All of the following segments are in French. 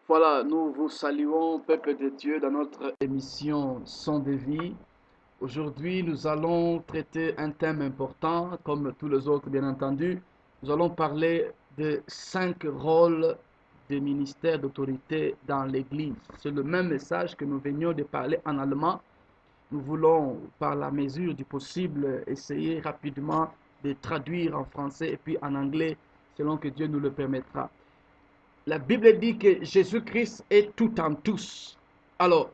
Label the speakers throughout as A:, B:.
A: Voilà, nous vous saluons, peuple de Dieu, dans notre émission Son de vie. Aujourd'hui, nous allons traiter un thème important, comme tous les autres, bien entendu. Nous allons parler de 5 rôles des ministères d'autorité dans l'Église. C'est le même message que nous venions de parler en allemand. Nous voulons, par la mesure du possible, essayer rapidement de traduire en français et puis en anglais, selon que Dieu nous le permettra. La Bible dit que Jésus-Christ est tout en tous. Alors,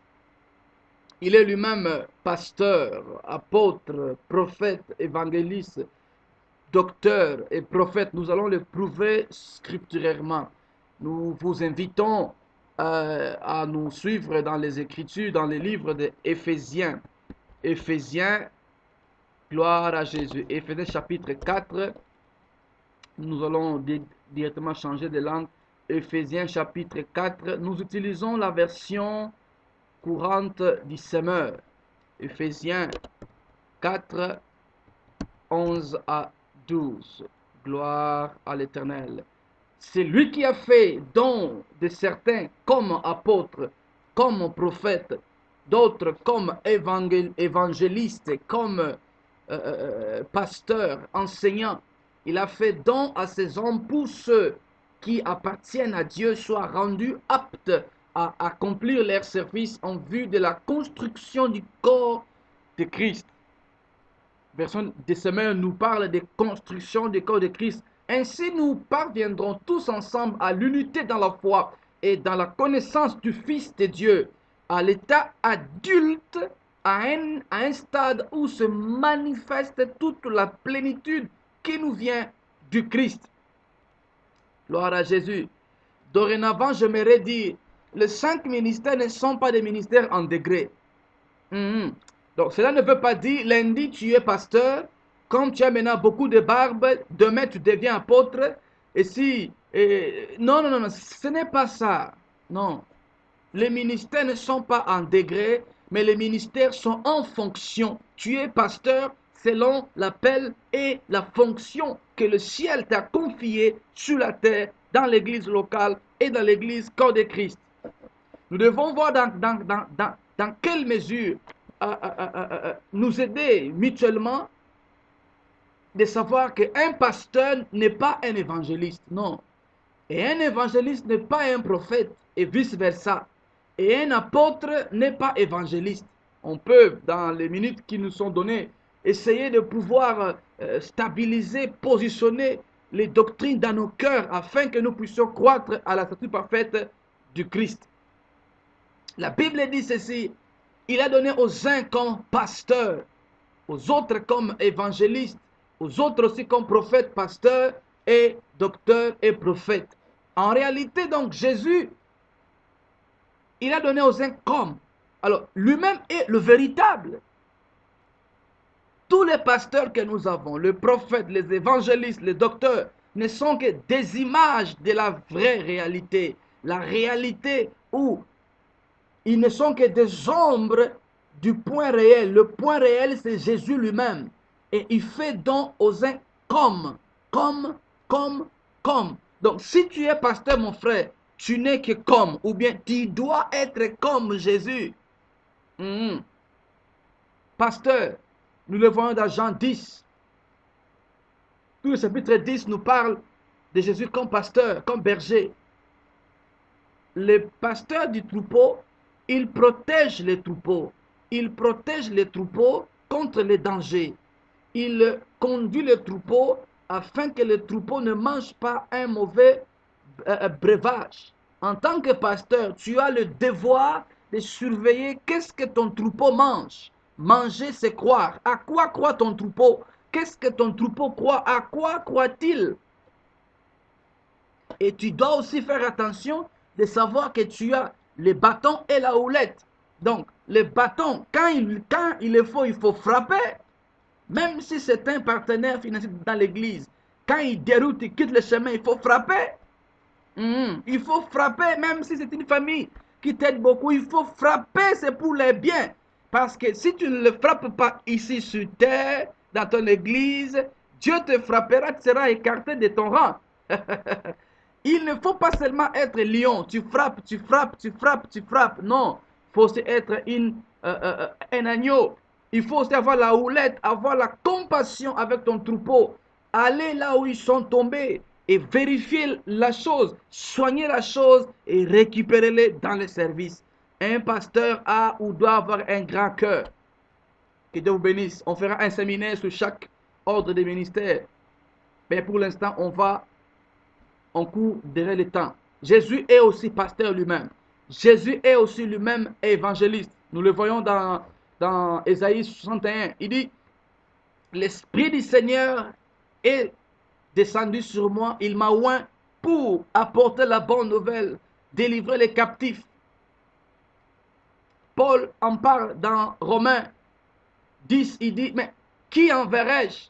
A: il est lui-même pasteur, apôtre, prophète, évangéliste, docteur et prophète. Nous allons le prouver scripturairement. Nous vous invitons à nous suivre dans les Écritures, dans les livres d'Éphésiens. Éphésiens, gloire à Jésus. Éphésiens chapitre 4, nous allons directement changer de langue. Éphésiens chapitre 4, nous utilisons la version courante du semeur. Éphésiens 4, 11 à 12. Gloire à l'Éternel. C'est lui qui a fait don de certains comme apôtres, comme prophètes, d'autres comme évangélistes, comme pasteurs, enseignants. Il a fait don à ces hommes pour ceux qui appartiennent à Dieu soient rendus aptes à accomplir leur service en vue de la construction du corps de Christ. Version de semaine nous parle de construction du corps de Christ. Ainsi nous parviendrons tous ensemble à l'unité dans la foi et dans la connaissance du Fils de Dieu, à l'état adulte, à un stade où se manifeste toute la plénitude qui nous vient du Christ. Gloire à Jésus. Dorénavant, j'aimerais dire, les 5 ministères ne sont pas des ministères en degré. Donc, cela ne veut pas dire, lundi, tu es pasteur, comme tu as maintenant beaucoup de barbe, demain, tu deviens apôtre. Et si... non, non, non, non, ce n'est pas ça. Non. Les ministères ne sont pas en degré, mais les ministères sont en fonction. Tu es pasteur selon l'appel et la fonction que le ciel t'a confiée sur la terre, dans l'église locale et dans l'église corps de Christ. Nous devons voir dans quelle mesure nous aider mutuellement de savoir qu'un pasteur n'est pas un évangéliste, non. Et un évangéliste n'est pas un prophète, et vice-versa. Et un apôtre n'est pas évangéliste. On peut, dans les minutes qui nous sont données, essayer de pouvoir stabiliser, positionner les doctrines dans nos cœurs afin que nous puissions croître à la stature parfaite du Christ. La Bible dit ceci, il a donné aux uns comme pasteurs, aux autres comme évangélistes, aux autres aussi comme prophètes, pasteurs et docteurs et prophètes. En réalité, donc, Jésus, il a donné aux uns comme. Alors, lui-même est le véritable. Tous les pasteurs que nous avons, les prophètes, les évangélistes, les docteurs, ne sont que des images de la vraie réalité. La réalité où ils ne sont que des ombres du point réel. Le point réel, c'est Jésus lui-même. Et il fait don aux uns comme. Donc, si tu es pasteur, mon frère, tu n'es que comme. Ou bien, tu dois être comme Jésus. Pasteur, nous le voyons dans Jean 10. Tout le chapitre 10 nous parle de Jésus comme pasteur, comme berger. Le pasteur du troupeau, il protège les troupeaux. Il protège les troupeaux contre les dangers. Il conduit les troupeaux afin que les troupeaux ne mangent pas un mauvais breuvage. En tant que pasteur, tu as le devoir de surveiller qu'est-ce que ton troupeau mange. Manger, c'est croire. À quoi croit ton troupeau? Qu'est-ce que ton troupeau croit? À quoi croit-il? Et tu dois aussi faire attention de savoir que tu as les bâtons et la houlette. Donc, les bâtons, quand il faut frapper. Même si c'est un partenaire financier dans l'église, quand il déroute, il quitte le chemin, il faut frapper. Il faut frapper, même si c'est une famille qui t'aide beaucoup, il faut frapper, c'est pour les biens. Parce que si tu ne le frappes pas ici sur terre, dans ton église, Dieu te frappera, tu seras écarté de ton rang. Il ne faut pas seulement être lion, tu frappes, tu frappes, tu frappes, tu frappes. Non, il faut aussi être un agneau. Il faut aussi avoir la houlette, avoir la compassion avec ton troupeau. Aller là où ils sont tombés et vérifier la chose, soigner la chose et récupérer-les dans le service. Un pasteur a ou doit avoir un grand cœur. Que Dieu vous bénisse. On fera un séminaire sur chaque ordre de ministère. Mais pour l'instant, on va en cours derrière le temps. Jésus est aussi pasteur lui-même. Jésus est aussi lui-même évangéliste. Nous le voyons dans Ésaïe 61. Il dit, l'Esprit du Seigneur est descendu sur moi. Il m'a oint pour apporter la bonne nouvelle, délivrer les captifs. Paul en parle dans Romains 10. Il dit, mais qui enverrai-je?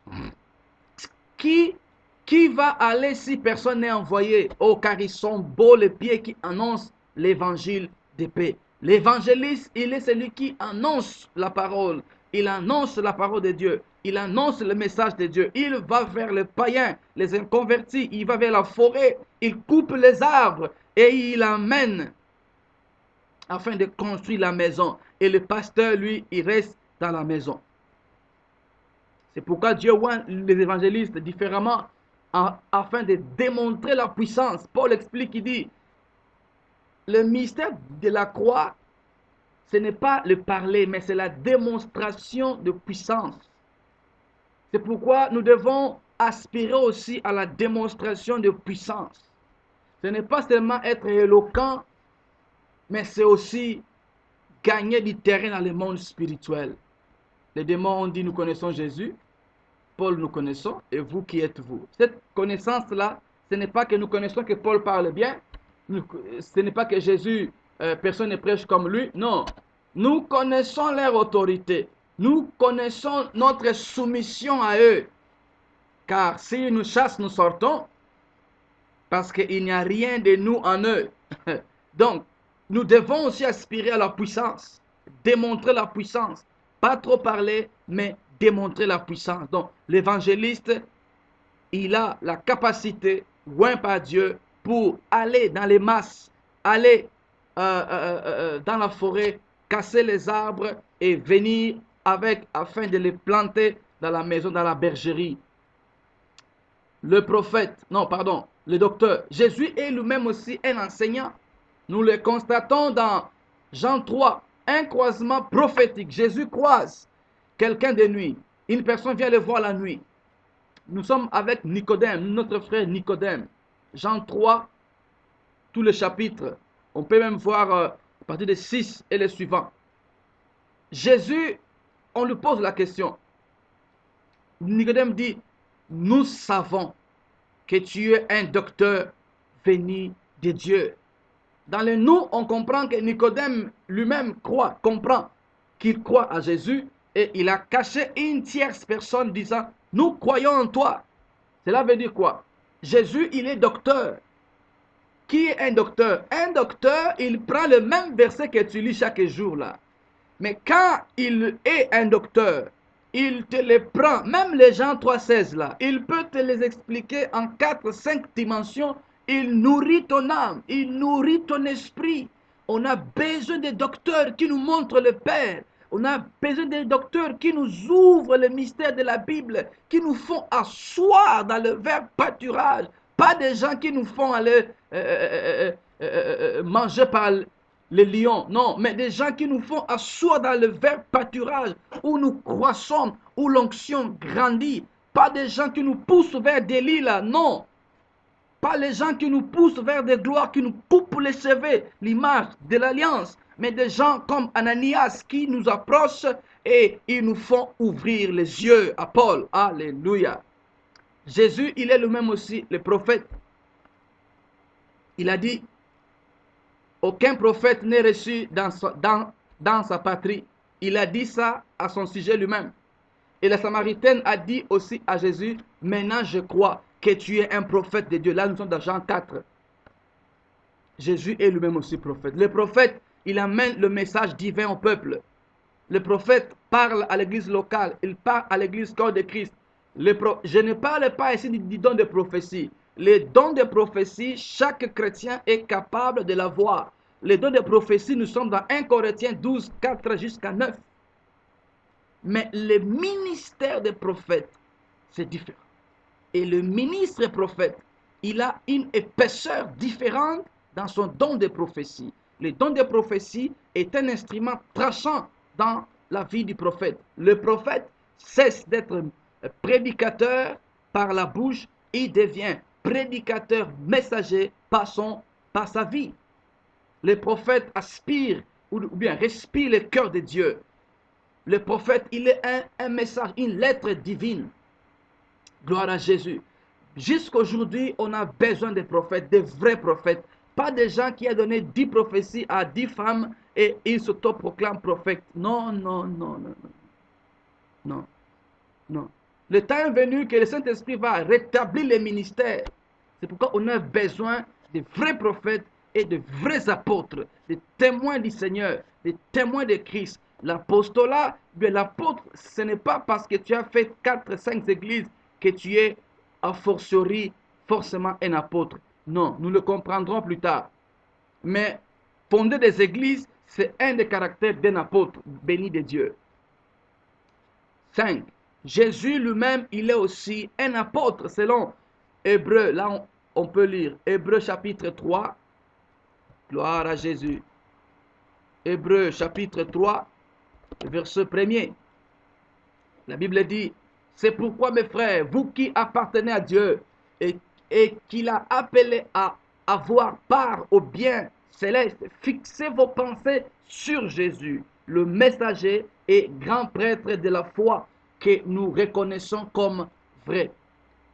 A: Qui va aller si personne n'est envoyé? Oh, car ils sont beaux les pieds qui annoncent l'évangile de paix. L'évangéliste, il est celui qui annonce la parole. Il annonce la parole de Dieu. Il annonce le message de Dieu. Il va vers les païens, les inconvertis. Il va vers la forêt. Il coupe les arbres et il amène afin de construire la maison. Et le pasteur, lui, il reste dans la maison. C'est pourquoi Dieu oint les évangélistes différemment afin de démontrer la puissance. Paul explique, il dit, le mystère de la croix, ce n'est pas le parler, mais c'est la démonstration de puissance. C'est pourquoi nous devons aspirer aussi à la démonstration de puissance. Ce n'est pas seulement être éloquent, mais c'est aussi gagner du terrain dans le monde spirituel. Les démons ont dit, nous connaissons Jésus. Paul, nous connaissons, et vous, qui êtes-vous? Cette connaissance-là, ce n'est pas que nous connaissons que Paul parle bien, ce n'est pas que Jésus, personne ne prêche comme lui, non. Nous connaissons leur autorité, nous connaissons notre soumission à eux, car s'ils nous chassent, nous sortons, parce qu'il n'y a rien de nous en eux. Donc, nous devons aussi aspirer à la puissance, démontrer la puissance, pas trop parler, mais démontrer la puissance. Donc, l'évangéliste, il a la capacité, oint par Dieu, pour aller dans les masses, aller dans la forêt, casser les arbres et venir avec, afin de les planter dans la maison, dans la bergerie. Le prophète, non, pardon, le docteur. Jésus est lui-même aussi un enseignant. Nous le constatons dans Jean 3, un croisement prophétique. Jésus croise quelqu'un de nuit. Une personne vient le voir la nuit. Nous sommes avec Nicodème, notre frère Nicodème. Jean 3, tout le chapitre. On peut même voir à partir de 6 et les suivants. Jésus, on lui pose la question. Nicodème dit, nous savons que tu es un docteur venu de Dieu. Dans le nous, on comprend que Nicodème lui-même comprend qu'il croit à Jésus et il a caché une tierce personne disant, nous croyons en toi. Cela veut dire quoi? Jésus, il est docteur. Qui est un docteur? Un docteur, il prend le même verset que tu lis chaque jour là. Mais quand il est un docteur, il te les prend, même les Jean 3,16 là, il peut te les expliquer en 4-5 dimensions. Il nourrit ton âme, il nourrit ton esprit. On a besoin de docteurs qui nous montrent le Père. On a besoin de docteurs qui nous ouvrent le mystère de la Bible, qui nous font asseoir dans le verbe pâturage. Pas des gens qui nous font aller manger par les lions, non, mais des gens qui nous font asseoir dans le verbe pâturage, où nous croissons, où l'onction grandit. Pas des gens qui nous poussent vers des lits là, non. Pas les gens qui nous poussent vers des gloires, qui nous coupent les cheveux, l'image de l'alliance, mais des gens comme Ananias qui nous approchent et ils nous font ouvrir les yeux à Paul. Alléluia. Jésus, il est lui-même aussi le prophète. Il a dit, aucun prophète n'est reçu dans sa patrie. Il a dit ça à son sujet lui-même. Et la Samaritaine a dit aussi à Jésus, maintenant je crois que tu es un prophète de Dieu. Là, nous sommes dans Jean 4. Jésus est lui-même aussi prophète. Le prophète, il amène le message divin au peuple. Le prophète parle à l'église locale. Il parle à l'église corps de Christ. Je ne parle pas ici du don de prophétie. Les dons de prophétie, chaque chrétien est capable de l'avoir. Les dons de prophétie, nous sommes dans 1 Corinthiens 12, 4 jusqu'à 9. Mais le ministère des prophètes, c'est différent. Et le ministre prophète, il a une épaisseur différente dans son don de prophétie. Le don de prophétie est un instrument tranchant dans la vie du prophète. Le prophète cesse d'être prédicateur par la bouche, il devient prédicateur messager par sa vie. Le prophète aspire ou bien respire le cœur de Dieu. Le prophète, il est un message, une lettre divine. Gloire à Jésus. Jusqu'aujourd'hui, on a besoin de prophètes, de vrais prophètes. Pas des gens qui ont donné 10 prophéties à 10 femmes et ils s'autoproclament prophètes. Non, non, non, non, non. Non, non. Le temps est venu que le Saint-Esprit va rétablir les ministères. C'est pourquoi on a besoin de vrais prophètes et de vrais apôtres, des témoins du Seigneur, des témoins de Christ. L'apostolat, l'apôtre, ce n'est pas parce que tu as fait 4, 5 églises que tu es a fortiori forcément un apôtre. Non, nous le comprendrons plus tard. Mais fonder des églises, c'est un des caractères d'un apôtre béni de Dieu. 5. Jésus lui-même, il est aussi un apôtre selon Hébreu. Là, on peut lire Hébreu chapitre 3. Gloire à Jésus. Hébreu chapitre 3, verset 1er. La Bible dit, c'est pourquoi mes frères, vous qui appartenez à Dieu et qu'il a appelé à avoir part au bien céleste, fixez vos pensées sur Jésus, le messager et grand prêtre de la foi que nous reconnaissons comme vrai.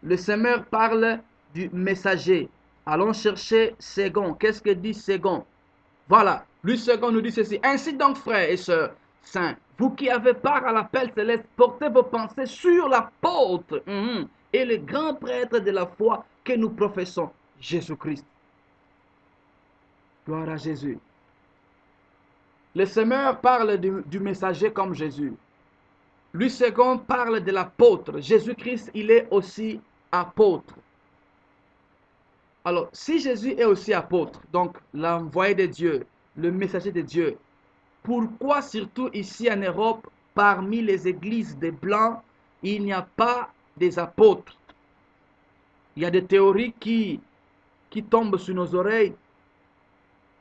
A: Le Seigneur parle du messager. Allons chercher second. Qu'est-ce que dit second? Voilà, le second nous dit ceci. Ainsi donc, frères et sœurs saints, vous qui avez part à l'appel céleste, portez vos pensées sur l'apôtre et le grand prêtre de la foi que nous professons, Jésus-Christ. Gloire à Jésus. Le Seigneur parle du messager comme Jésus. Le second parle de l'apôtre. Jésus-Christ, il est aussi apôtre. Alors, si Jésus est aussi apôtre, donc l'envoyé de Dieu, le messager de Dieu, pourquoi surtout ici en Europe, parmi les églises des Blancs, il n'y a pas des apôtres? Il y a des théories qui tombent sur nos oreilles,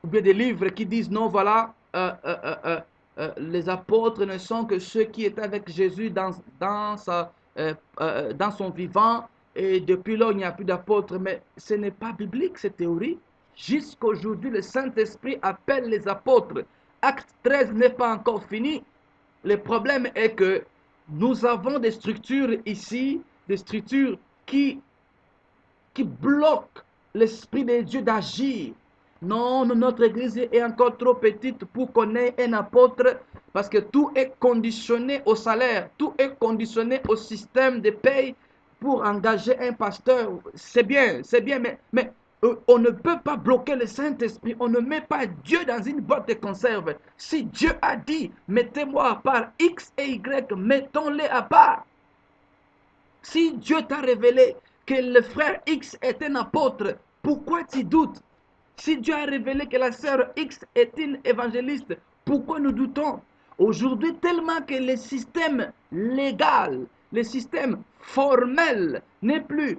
A: ou bien des livres qui disent non, voilà, les apôtres ne sont que ceux qui étaient avec Jésus dans son vivant, et depuis là, il n'y a plus d'apôtres. Mais ce n'est pas biblique, cette théorie. Jusqu'aujourd'hui, le Saint-Esprit appelle les apôtres. Acte 13 n'est pas encore fini. Le problème est que nous avons des structures ici, des structures qui bloquent l'Esprit de Dieu d'agir. Non, notre église est encore trop petite pour qu'on ait un apôtre parce que tout est conditionné au salaire, tout est conditionné au système de paye pour engager un pasteur. C'est bien, mais on ne peut pas bloquer le Saint-Esprit. On ne met pas Dieu dans une boîte de conserve. Si Dieu a dit, mettez-moi à part X et Y, mettons-les à part. Si Dieu t'a révélé que le frère X est un apôtre, pourquoi tu doutes? Si Dieu a révélé que la sœur X est une évangéliste, pourquoi nous doutons? Aujourd'hui, tellement que le système légal, le système formel n'est plus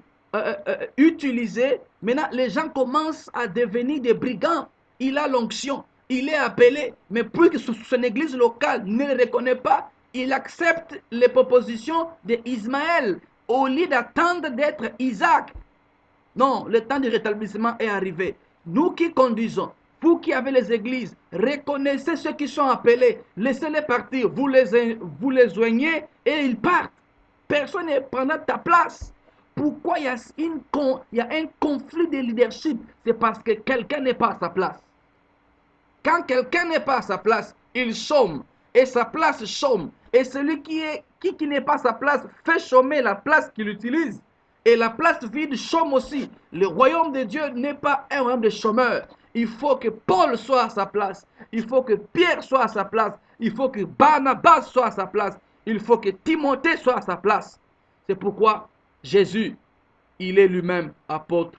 A: utilisé, maintenant les gens commencent à devenir des brigands. Il a l'onction, il est appelé, mais puisque son église locale ne le reconnaît pas, il accepte les propositions d'Ismaël au lieu d'attendre d'être Isaac. Non, le temps du rétablissement est arrivé. Nous qui conduisons, vous qui avez les églises, reconnaissez ceux qui sont appelés, laissez-les partir, vous les joignez et ils partent. Personne ne prendra ta place. Pourquoi il y a un conflit de leadership? C'est parce que quelqu'un n'est pas à sa place. Quand quelqu'un n'est pas à sa place, il chôme et sa place chôme. Et celui qui n'est pas à sa place fait chômer la place qu'il utilise. Et la place vide chôme aussi. Le royaume de Dieu n'est pas un royaume de chômeurs. Il faut que Paul soit à sa place. Il faut que Pierre soit à sa place. Il faut que Barnabas soit à sa place. Il faut que Timothée soit à sa place. C'est pourquoi Jésus, il est lui-même apôtre,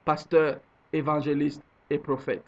A: pasteur, évangéliste et prophète.